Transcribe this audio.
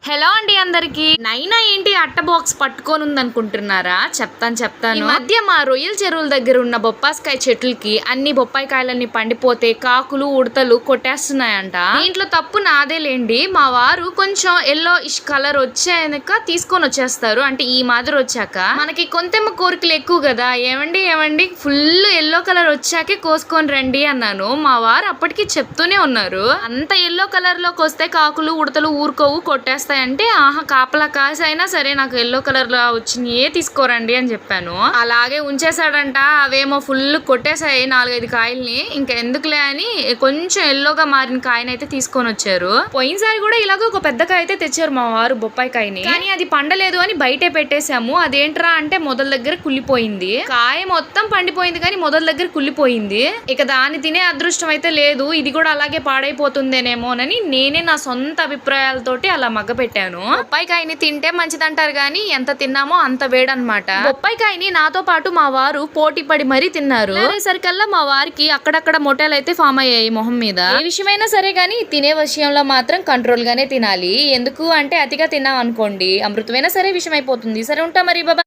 Hello అండి అందరికి. నైనా ఏంటి అట్ట బాక్స్ పట్టుకొని ఉందనుకుంటున్నారా? చెప్తాను. ఈ మధ్య మా రొయ్యల చెరువుల దగ్గర ఉన్న బొప్పాస్కాయ చెట్లకి అన్ని బొప్పాయి కాయలన్నీ పండిపోతే కాకులు ఉడతలు కొట్టేస్తున్నాయంట. దీంట్లో తప్పు నాదే లేండి. మా వారు కొంచెం ఎల్లో ఇష్ కలర్ వచ్చాక తీసుకొని వచ్చేస్తారు. అంటే ఈ మాదిరి వచ్చాక మనకి కొంతెమ్మ కోరికలు ఎక్కువ కదా. ఏమండి ఫుల్ ఎల్లో కలర్ వచ్చాకే కోసుకొని రండి అన్నాను. మా వారు అప్పటికి చెప్తూనే ఉన్నారు. అంత ఎల్లో కలర్ లోకి వస్తే కాకులు ఉడతలు ఊరుకోవు, కొట్టేస్తాయి అంటే కాపలా కాసైనా సరే నాకు ఎల్లో కలర్ లో వచ్చినాయే తీసుకోరండి అని చెప్పాను. అలాగే ఉంచేసాడంట. అవేమో ఫుల్ కొట్టేసాయి 4-5 కాయల్ని. ఇంకా ఎందుకులే అని కొంచెం ఎల్లోగా మారిన కాయనైతే తీసుకొని వచ్చారు. పోయినసారి కూడా ఇలాగ ఒక పెద్ద కాయ అయితే తెచ్చారు మా వారు బొప్పాయి కాయని. కానీ అది పండలేదు అని బయటే పెట్టేశాము. అదేంట్రా అంటే మొదల దగ్గర కుళ్ళిపోయింది. కాయ మొత్తం పండిపోయింది కానీ మొదల దగ్గర కుళ్ళిపోయింది. ఇక దాన్ని తినే అదృష్టం అయితే లేదు. ఇది కూడా అలాగే పాడైపోతుందేనేమోనని నేనే నా సొంత అభిప్రాయాలతోటి అలా మగ్గ పెట్టాను. బొప్పాయి కాయని తింటే మంచిదంటారు గానీ ఎంత తిన్నామో అంత వేడనమాట. బొప్పాయి కాయని నాతో పాటు మా వారు పోటీ పడి మరీ తిన్నారు. సరికల్లా మా వారికి అక్కడక్కడ మొటాలు అయితే ఫామ్ అయ్యాయి మొహం మీద. ఏ విషయమైనా సరే గానీ తినే విషయంలో మాత్రం కంట్రోల్ గానే తినాలి. ఎందుకు అంటే అతిగా తిన్నాం అనుకోండి అమృతమైనా సరే విషయం అయిపోతుంది. సరే ఉంటా మరి బాబా.